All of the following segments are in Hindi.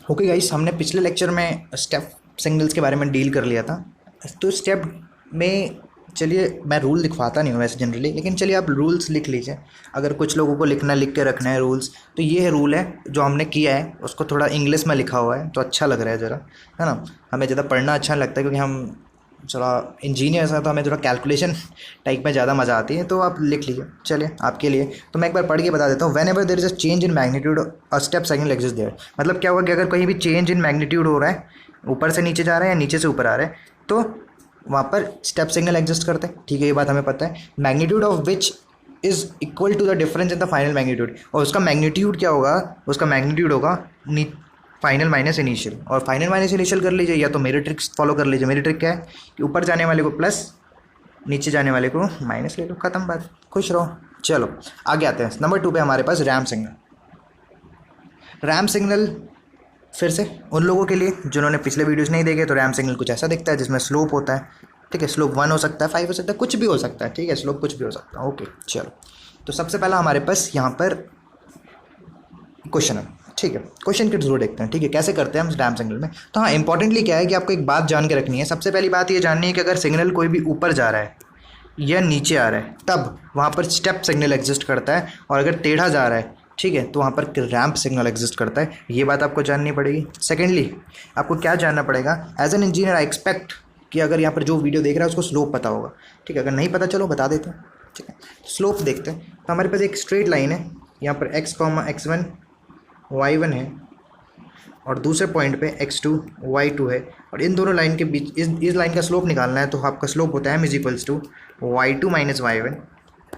ओके गाइस, हमने पिछले लेक्चर में स्टेप सिग्नल्स के बारे में डील कर लिया था। तो स्टेप में चलिए, मैं रूल लिखवाता नहीं हूँ वैसे जनरली, लेकिन चलिए आप रूल्स लिख लीजिए। अगर कुछ लोगों को लिखना लिख के रखना है रूल्स, तो ये है रूल है जो हमने किया है, उसको थोड़ा इंग्लिश में लिखा हुआ है तो अच्छा लग रहा है ज़रा, है ना। हमें ज़्यादा पढ़ना अच्छा लगता है क्योंकि हम थोड़ा इंजीनियर्स हैं, तो हमें थोड़ा कैलकुलेशन टाइप में ज़्यादा मज़ा आती है। तो आप लिख लीजिए, चलिए आपके लिए। तो मैं एक बार पढ़ के बता देता हूँ। Whenever there is a change in magnitude a step signal exist there. मतलब क्या हुआ कि अगर कहीं भी चेंज इन मैग्नीट्यूड हो रहा है, ऊपर से नीचे जा रहा है या नीचे से ऊपर आ रहा है, तो वहाँ पर स्टेप सिग्नल एग्जिस्ट करते हैं। ठीक है, ये बात हमें पता है। Magnitude of which is equal to the difference in the final magnitude. और उसका मैग्नीट्यूड क्या होगा? उसका मैग्नीट्यूड होगा फाइनल माइनस इनिशियल। और फाइनल माइनस इनिशियल कर लीजिए, या तो मेरी ट्रिक फॉलो कर लीजिए। मेरी ट्रिक क्या है कि ऊपर जाने वाले को प्लस, नीचे जाने वाले को माइनस ले लो, खत्म बात, खुश रहो। चलो आगे आते हैं। नंबर 2 पे हमारे पास रैम सिग्नल। रैम सिग्नल फिर से उन लोगों के लिए जिन्होंने पिछले वीडियोस नहीं देखे, तो रैम सिग्नल कुछ ऐसा दिखता है जिसमें स्लोप होता है। ठीक है, स्लोप 1 हो सकता है, 5 हो सकता है, कुछ भी हो सकता है। ठीक है, स्लोप कुछ भी हो सकता है। ओके चलो, तो सबसे पहला हमारे पास यहाँ पर क्वेश्चन है। ठीक है, क्वेश्चन के थ्रू देखते हैं। ठीक है, कैसे करते हैं हम रैम सिग्नल में। तो हाँ, इंपॉर्टेंटली क्या है कि आपको एक बात जान के रखनी है। सबसे पहली बात ये जाननी है कि अगर सिग्नल कोई भी ऊपर जा रहा है या नीचे आ रहा है, तब वहाँ पर स्टेप सिग्नल एग्जिस्ट करता है। और अगर टेढ़ा जा रहा है, ठीक है, तो वहाँ पर रैम्प सिग्नल एग्जिस्ट करता है। ये बात आपको जाननी पड़ेगी। सेकेंडली, आपको क्या जानना पड़ेगा, as an engineer I expect कि अगर यहाँ पर जो वीडियो देख रहा है उसको स्लोप पता होगा। ठीक है, अगर नहीं पता चलो बता देते हैं। ठीक है, स्लोप देखते हैं। तो हमारे पास एक स्ट्रेट लाइन है, यहाँ पर x, y1 है, और दूसरे पॉइंट पे x2, y2 है। और इन दोनों लाइन के बीच इस लाइन का स्लोप निकालना है। तो आपका स्लोप होता है m is to y2 minus y1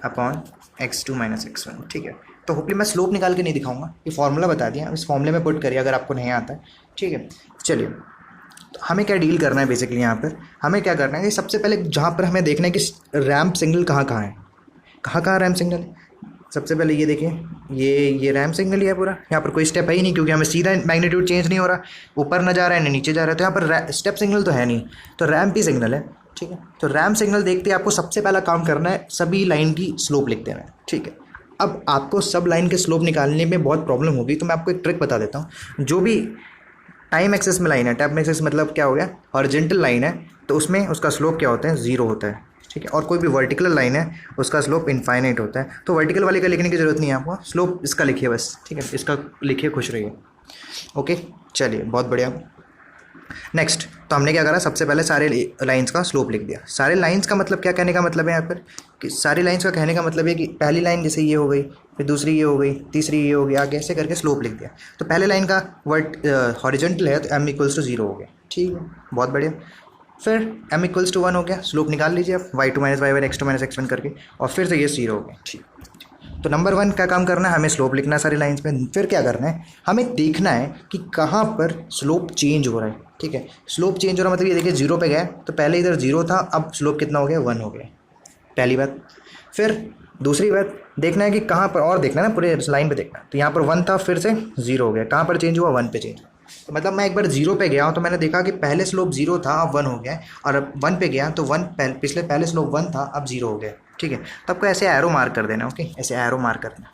upon x2 minus x1। ठीक है, तो होपली मैं स्लोप निकाल के नहीं दिखाऊंगा, ये फॉर्मूला बता दिया, इस फॉर्मूले में पुट करिए अगर आपको नहीं आता है। ठीक है, चलिए, तो हमें क्या डील करना है बेसिकली यहाँ पर। हमें क्या करना है कि सबसे पहले जहाँ पर हमें देखना है कि रैम्प सिग्नल कहाँ कहाँ है, कहाँ कहाँ रैम्प सिग्नल है। सबसे पहले ये देखिए, ये रैम सिग्नल ही है पूरा। यहाँ पर कोई स्टेप है ही नहीं, क्योंकि हमें सीधा मैग्नीट्यूड चेंज नहीं हो रहा, ऊपर ना जा रहा है ना नीचे जा रहा है, तो यहाँ पर स्टेप सिग्नल तो है नहीं, तो रैम्प ही सिग्नल है। ठीक है, तो रैम सिग्नल देखते ही आपको सबसे पहला काम करना है, सभी लाइन की स्लोप लिख देना है। ठीक है, अब आपको सब लाइन के स्लोप निकालने में बहुत प्रॉब्लम होगी, तो मैं आपको एक ट्रिक बता देता हूँ। जो भी टाइम एक्सेस में लाइन है, टाइम एक्सेस मतलब क्या हो गया, हॉरिजॉन्टल लाइन है, तो उसमें उसका स्लोप क्या होता है, 0 होता है। ठीक है, और कोई भी वर्टिकल लाइन है उसका स्लोप इनफाइनाइट होता है। तो वर्टिकल वाले का लिखने की ज़रूरत नहीं है आपको, स्लोप इसका लिखिए बस। ठीक है, इसका लिखिए, खुश रहिए। ओके चलिए, बहुत बढ़िया। नेक्स्ट, तो हमने क्या करा, सबसे पहले सारे लाइंस का स्लोप लिख दिया। सारे लाइंस का मतलब क्या, कहने का मतलब है यहाँ पर कि सारी लाइंस का कहने का मतलब है कि पहली लाइन जैसे ये हो गई, फिर दूसरी ये हो गई, तीसरी ये हो गई, आगे ऐसे करके स्लोप लिख दिया। तो पहले लाइन का हॉरिजॉन्टल है, तो m इक्वल्स टू 0 हो गया। ठीक है, बहुत बढ़िया। फिर m इक्वल्स टू 1 हो गया, स्लोप निकाल लीजिए आप, y2 minus y1 x2 minus x1 करके, और फिर से ये 0 हो गया। ठीक, तो नंबर 1 क्या काम करना है, हमें स्लोप लिखना है सारी लाइंस में। फिर क्या करना है, हमें देखना है कि कहाँ पर स्लोप चेंज हो रहा है। ठीक है, स्लोप चेंज हो रहा मतलब ये देखिए 0 पे गया, तो पहले इधर 0 था, अब स्लोप कितना हो गया, 1 हो गया, पहली बात। फिर दूसरी बात देखना है कि कहाँ पर, और देखना है ना, पूरे लाइन पे देखना है। तो यहाँ पर 1 था, फिर से 0 हो गया, कहाँ पर चेंज हुआ, 1 पे चेंज हुआ। तो मतलब मैं एक बार 0 पे गया हूँ, तो मैंने देखा कि पहले स्लोप 0 था, अब 1 हो गया, और अब 1 पे गया तो 1 पहले स्लोप 1 था, अब 0 हो गया। ठीक है, तो आपको ऐसे एरो मार्क कर देना। ओके, ऐसे एरो मार्क कर देना,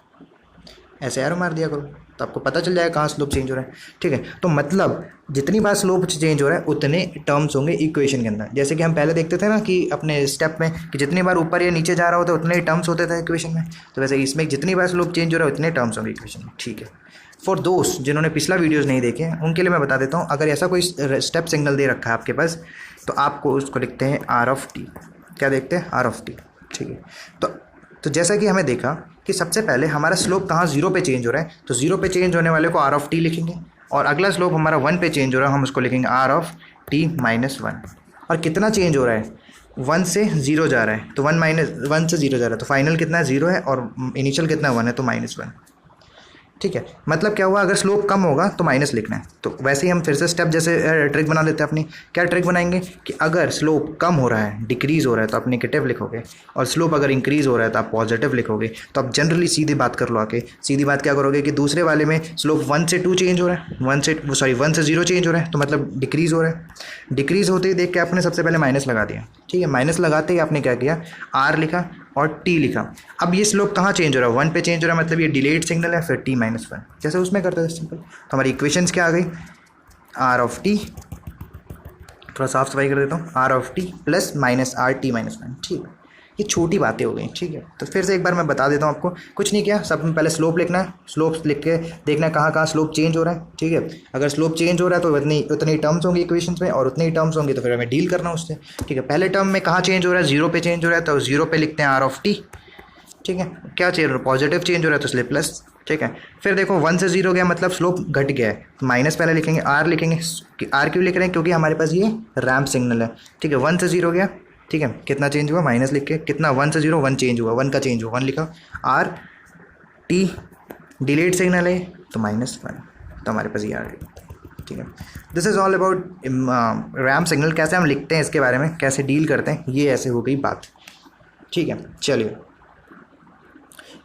ऐसे एरो मार दिया करो, तो आपको पता चल जाएगा कहाँ स्लोप चेंज हो रहा है। ठीक है, तो मतलब जितनी बार स्लोप चेंज हो रहा है उतने टर्म्स होंगे इक्वेशन के अंदर। जैसे कि हम पहले देखते थे ना कि अपने स्टेप में कि जितनी बार ऊपर या नीचे जा रहा होता है उतने ही टर्म्स होते थे इक्वेशन में, तो वैसे इसमें जितनी बार स्लोप चेंज हो रहा है उतने टर्म्स होंगे इक्वेशन में। ठीक है, फॉर दोस्त जिन्होंने पिछला वीडियोस नहीं देखे उनके लिए मैं बता देता हूँ, अगर ऐसा कोई स्टेप सिग्नल दे रखा है आपके पास, तो आपको उसको लिखते हैं आर ऑफ टी। क्या देखते हैं, आर ऑफ टी। ठीक है, तो जैसा कि हमें देखा कि सबसे पहले हमारा स्लोप कहाँ 0 पे चेंज हो रहा है, तो 0 पे चेंज होने वाले को आर ऑफ टी लिखेंगे, और अगला स्लोप हमारा 1 पे चेंज हो रहा है, हम उसको लिखेंगे आर ऑफ टी माइनस 1। और कितना चेंज हो रहा है, 1 से 0 जा रहा है, तो 1 से 0 जा रहा है, तो फाइनल कितना है, 0 है, और इनिशियल कितना 1 है, तो -1। ठीक है, मतलब क्या हुआ, अगर स्लोप कम होगा तो माइनस लिखना है। तो वैसे ही हम फिर से स्टेप जैसे ट्रिक बना लेते हैं अपनी। क्या ट्रिक बनाएंगे कि अगर स्लोप कम हो रहा है, डिक्रीज हो रहा है, तो आप नेगेटिव लिखोगे, और स्लोप अगर इंक्रीज हो रहा है तो आप पॉजिटिव लिखोगे। तो आप जनरली सीधी बात कर लो आके, सीधी बात क्या करोगे कि दूसरे वाले में स्लोप 1 से 2 चेंज हो रहा है, 1 से 0 चेंज हो रहा है, तो मतलब डिक्रीज हो रहा है। डिक्रीज होते ही देख के आपने सबसे पहले माइनस लगा दिया। ठीक है, माइनस लगाते ही आपने क्या किया, आर लिखा और टी लिखा। अब ये स्लोप कहाँ चेंज हो रहा है, 1 पे चेंज हो रहा है, मतलब ये डिलेड सिग्नल है, फिर t-1 जैसे उसमें करते थे सिंपल। तो हमारी इक्वेशंस क्या आ गई, आर ऑफ टी, थोड़ा साफ सफाई कर देता हूँ, r of t plus minus r t minus one. ठीक है, ये छोटी बातें हो गई। ठीक है, तो फिर से एक बार मैं बता देता हूँ आपको। कुछ नहीं किया, सब में पहले स्लोप लिखना है, स्लोप लिख के देखना है कहाँ कहाँ स्लोप चेंज हो रहा है। ठीक है, अगर स्लोप चेंज हो रहा है तो उतनी टर्म्स होंगी इक्वेशंस में, और उतनी ही टर्म्स होंगी तो फिर हमें डील करना उससे। ठीक है, पहले टर्म में कहाँ चेंज हो रहा है, जीरो पे चेंज हो रहा है, तो जीरो पे लिखते हैं आर ऑफ टी। ठीक है, क्या चेंज हो रहा है, पॉजिटिव चेंज हो रहा है तो इसलिए प्लस। ठीक है, फिर देखो 1 से 0 गया मतलब स्लोप घट गया है, माइनस पहले लिखेंगे, आर लिखेंगे। आर क्यों लिख रहे हैं, क्योंकि हमारे पास ये रैम्प सिग्नल है। ठीक है, 1 से 0 गया। ठीक है, कितना चेंज हुआ, माइनस लिख के, कितना 1 से 0 1 चेंज हुआ, 1 का चेंज हुआ, 1 लिखा। आर टी डिलेड सिग्नल है तो -1, तो हमारे पास ये आ गया। ठीक है, this is all about ramp signal, कैसे हम लिखते हैं इसके बारे में, कैसे डील करते हैं, ये ऐसे हो गई बात। ठीक है, चलिए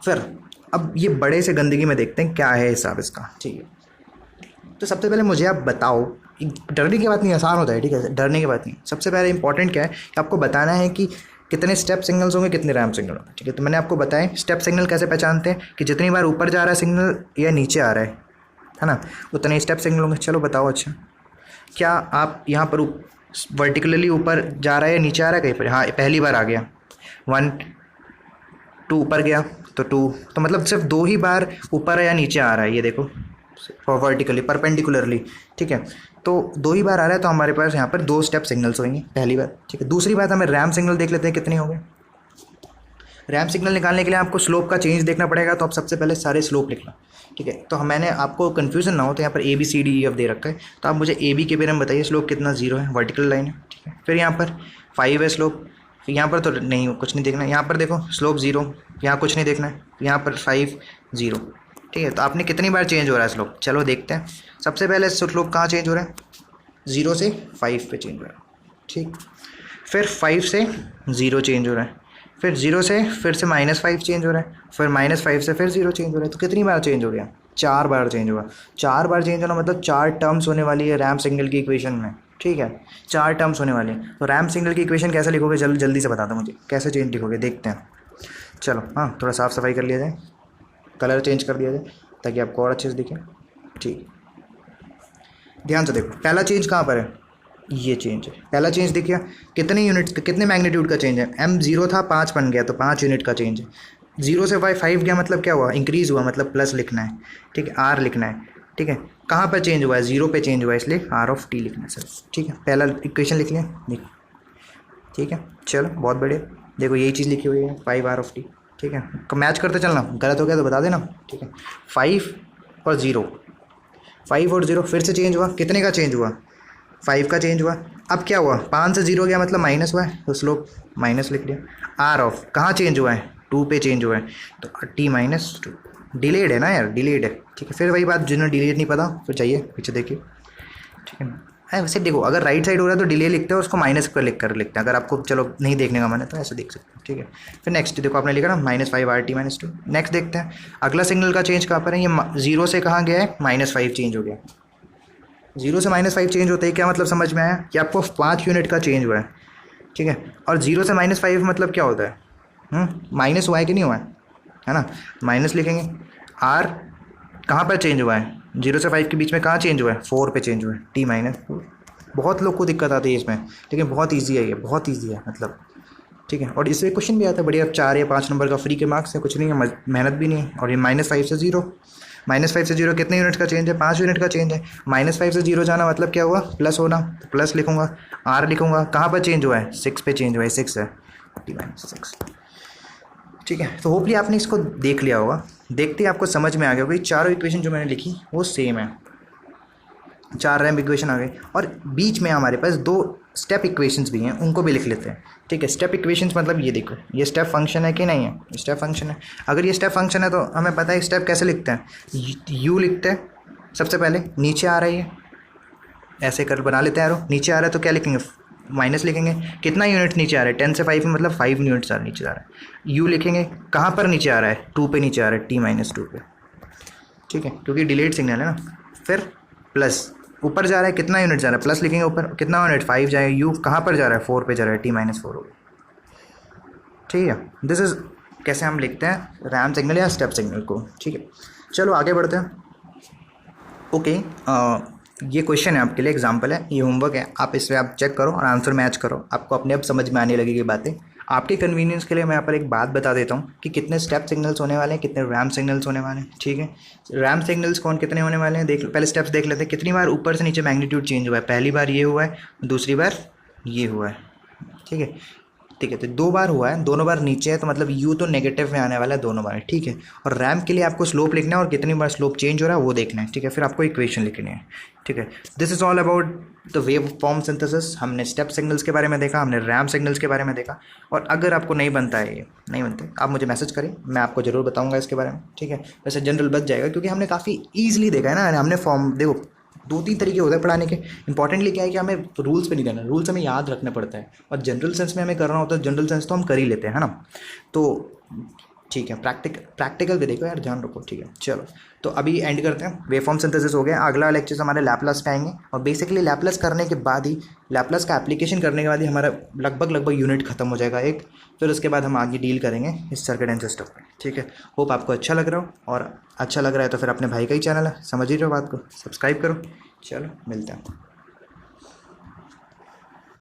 फिर अब ये बड़े से गंदगी में देखते हैं क्या है हिसाब इसका। ठीक है, तो सबसे पहले मुझे आप बताओ, डरने की बात नहीं, आसान होता है। ठीक है, डरने की बात नहीं, सबसे पहले इंपॉर्टेंट क्या है कि आपको बताना है कि कितने स्टेप सिग्नल्स होंगे, कितने रैम्प सिग्नल होंगे। ठीक है, तो मैंने आपको बताया स्टेप सिग्नल कैसे पहचानते हैं कि जितनी बार ऊपर जा रहा है सिग्नल या नीचे आ रहा है ना, उतने स्टेप सिग्नल होंगे। चलो बताओ, अच्छा क्या आप यहाँ पर वर्टिकुलरली ऊपर जा रहा है या नीचे आ रहा है कहीं पर, हाँ पहली बार आ गया 1 2 ऊपर गया तो 2, तो मतलब सिर्फ 2 ही बार ऊपर या नीचे आ रहा है, ये देखो वर्टिकली परपेंडिकुलरली। ठीक है, तो 2 ही बार आ रहा है, तो हमारे पास यहाँ पर 2 स्टेप सिग्नल्स होंगे पहली बार। ठीक है, दूसरी बात हमें रैम्प सिग्नल देख लेते हैं कितने हो गए। रैम्प सिग्नल निकालने के लिए आपको स्लोप का चेंज देखना पड़ेगा, तो आप सबसे पहले सारे स्लोप लिखना। ठीक है, तो मैंने आपको कन्फ्यूजन ना हो तो यहाँ पर ABCDEF दे रखा है, तो आप मुझे AB के बारे में बताइए, स्लोप कितना, 0 है, वर्टिकल लाइन है। ठीक है, फिर यहाँ पर 5 है स्लोप, यहाँ पर तो नहीं कुछ नहीं देखना है, यहाँ पर देखो स्लोप 0, यहाँ कुछ नहीं देखना है, यहाँ पर 5 0। ठीक है, तो आपने कितनी बार चेंज हो रहा है स्लोप, चलो देखते हैं। सबसे पहले स्लोप कहाँ चेंज हो रहा है, 0 से 5 पे चेंज हो रहा है। ठीक, फिर 5 से 0 चेंज हो रहा है, फिर 0 से फिर से -5 चेंज हो रहा है, फिर -5 से फिर 0 चेंज हो रहा है। तो कितनी बार चेंज हो गया, 4 बार चेंज हुआ। 4 बार चेंज होना मतलब 4 टर्म्स होने वाली है रैम्प सिग्नल की इक्वेशन में। ठीक है, 4 टर्म्स होने वाली है, तो रैम्प सिग्नल की इक्वेशन कैसे लिखोगे, जल्दी से बता दो मुझे, कैसे चेंज लिखोगे, देखते हैं। चलो हाँ, थोड़ा साफ़ सफाई कर लिया जाए, कलर चेंज कर दिया जाए ताकि आपको और अच्छे से दिखे। ठीक, ध्यान से देखो, पहला चेंज कहाँ पर है, ये चेंज है, पहला चेंज देखिए कितने यूनिट, कितने मैग्नीट्यूड का चेंज है। M 0 था, 5 बन गया, तो 5 यूनिट का चेंज है। 0 से 5 गया मतलब क्या हुआ, इंक्रीज़ हुआ, मतलब प्लस लिखना है। ठीक है, R लिखना है। ठीक है, कहाँ पर चेंज हुआ है, 0 पे चेंज हुआ है, इसलिए R ऑफ T लिखना है सर। ठीक है, पहला इक्वेशन लिख लिया, देखो। ठीक है, चलो बहुत बढ़िया, देखो यही चीज़ लिखी हुई है, 5 R ऑफ T। ठीक है, मैच करते चलना, गलत हो गया तो बता देना। ठीक है, 5 और 0, 5 और 0 फिर से चेंज हुआ, कितने का चेंज हुआ, 5 का चेंज हुआ। अब क्या हुआ, 5 से 0 गया मतलब माइनस हुआ है, तो स्लोप माइनस लिख लिया। आर ऑफ कहाँ चेंज हुआ है, 2 पे चेंज हुआ है, तो T-2 डिलेड है ना यार, डिलेड है। ठीक है, फिर वही बात, जिन्हें डिलेड नहीं पता फिर चाहिए पीछे देखिए। ठीक है, वैसे देखो अगर राइट साइड हो रहा है तो डिले लिखते हैं, उसको माइनस पर लिख कर लिखते हैं, अगर आपको चलो नहीं देखने का मन है तो ऐसे देख सकते हैं। ठीक है, फिर नेक्स्ट देखो आपने लिखा ना -5 RT-2। नेक्स्ट देखते हैं अगला सिग्नल का चेंज कहाँ पर है, ये 0 से कहाँ गया है, -5 चेंज हो गया। 0 से -5 चेंज होता है, क्या मतलब समझ में आया कि आपको 5 यूनिट का चेंज हुआ है। ठीक है, और 0 से -5 मतलब क्या होता है, माइनस हुआ है कि नहीं हुआ है ना, माइनस लिखेंगे। आर कहाँ पर चेंज हुआ है, 0 से 5 के बीच में कहाँ चेंज हुआ है, 4 पे चेंज हुआ है, T-4। बहुत लोग को दिक्कत आती है इसमें, लेकिन बहुत ईजी है ये, बहुत ईजी है मतलब। ठीक है, और इससे क्वेश्चन भी आता है बढ़िया, 4 या 5 नंबर का फ्री के मार्क्स है, कुछ नहीं है, मेहनत भी नहीं है। और ये -5 से 0, -5 से 0 कितने यूनिट का चेंज है, 5 यूनिट का चेंज है। -5 से 0 जाना मतलब क्या हुआ, प्लस होना, तो प्लस लिखूंगा। आर लिखूंगा, कहाँ पर चेंज हुआ है, 6 पे चेंज हुआ है, 6 है, T-6। ठीक है, तो होपली आपने इसको देख लिया होगा, देखते ही आपको समझ में आ गया होगा, ये चारों इक्वेशन जो मैंने लिखी वो सेम है, 4 रैम्प इक्वेशन आ गई। और बीच में हमारे पास 2 स्टेप इक्वेशंस भी हैं, उनको भी लिख लेते हैं। ठीक है, स्टेप इक्वेशंस मतलब ये देखो, ये स्टेप फंक्शन है कि नहीं है, स्टेप फंक्शन है। अगर ये स्टेप फंक्शन है तो हमें पता है स्टेप कैसे लिखते हैं, यू लिखते हैं सबसे पहले, नीचे आ रही है ऐसे कर बना लेते हैं एरो, नीचे आ रहा है तो क्या लिखेंगे, माइनस लिखेंगे। कितना यूनिट नीचे आ रहा है, 10 से 5 में मतलब 5 यूनिट्स नीचे आ रहा है। यू लिखेंगे, कहाँ पर नीचे आ रहा है, 2 पे नीचे आ रहा है, T-2 पे। ठीक है, क्योंकि डिलेड सिग्नल है ना। फिर प्लस, ऊपर जा रहा है, कितना यूनिट जा रहा है, प्लस लिखेंगे ऊपर, कितना यूनिट, 5 जाएगा। यू कहाँ पर जा रहा है, 4 पे जा रहा है, T-4 हो गया। ठीक है, दिस इज़ कैसे हम लिखते हैं रैम्प सिग्नल या स्टेप सिग्नल को। ठीक है, चलो आगे बढ़ते हैं। ओके, ये क्वेश्चन है आपके लिए, एग्जाम्पल है, ये होमवर्क है, आप इसमें आप चेक करो और आंसर मैच करो, आपको अपने आप समझ में आने लगेगी बातें। आपके कन्वीनियंस के लिए मैं यहाँ पर एक बात बता देता हूँ कि कितने स्टेप सिग्नल्स होने वाले हैं, कितने रैम सिग्नल्स होने वाले हैं, ठीक है। रैम सिग्नल्स कौन कितने होने वाले हैं देख, पहले स्टेप्स देख लेते हैं। कितनी बार ऊपर से नीचे मैग्नीट्यूड चेंज हुआ है, पहली बार ये हुआ है, दूसरी बार ये हुआ है, ठीक है। ठीक है, तो 2 बार हुआ है, दोनों बार नीचे है, तो मतलब यू तो नेगेटिव में आने वाला है दोनों बार, ठीक है। और रैम के लिए आपको स्लोप लिखना है और कितनी बार स्लोप चेंज हो रहा है वो देखना है, ठीक है। फिर आपको इक्वेशन लिखनी है, ठीक है। This is all about the wave form synthesis. हमने स्टेप सिग्नल्स के बारे में देखा, हमने रैम सिग्नल्स के बारे में देखा। और अगर आपको नहीं बनता है, ये नहीं बनते, आप मुझे मैसेज करें, मैं आपको जरूर बताऊंगा इसके बारे में, ठीक है। वैसे जनरल बच जाएगा क्योंकि हमने काफ़ी ईजिली देखा है ना। हमने फॉर्म देखो 2-3 तरीके होते हैं पढ़ाने के। इंपॉर्टेंटली क्या है कि हमें रूल्स पे नहीं करना, रूल्स हमें याद रखने पड़ता है, और जनरल सेंस में हमें करना होता है, जनरल सेंस तो हम कर ही लेते हैं, है ना। तो ठीक है, प्रैक्टिकल भी देखो यार, ध्यान रखो, ठीक है। चलो, तो अभी एंड करते हैं। वेवफॉर्म सिंथेसिस हो गया, अगला लेक्चर हमारे लैपलास पे आएंगे, और बेसिकली लैपलास करने के बाद ही, लैपलास का एप्लीकेशन करने के बाद ही हमारा लगभग यूनिट खत्म हो जाएगा एक। फिर उसके बाद हम आगे डील करेंगे इस सर्किट एंड सिस्टम पे, ठीक है। होप आपको अच्छा लग रहा हो, और अच्छा लग रहा है तो फिर अपने भाई का ही चैनल है, समझ ही रहे हो बात को, सब्सक्राइब करो। चलो, मिलते हैं।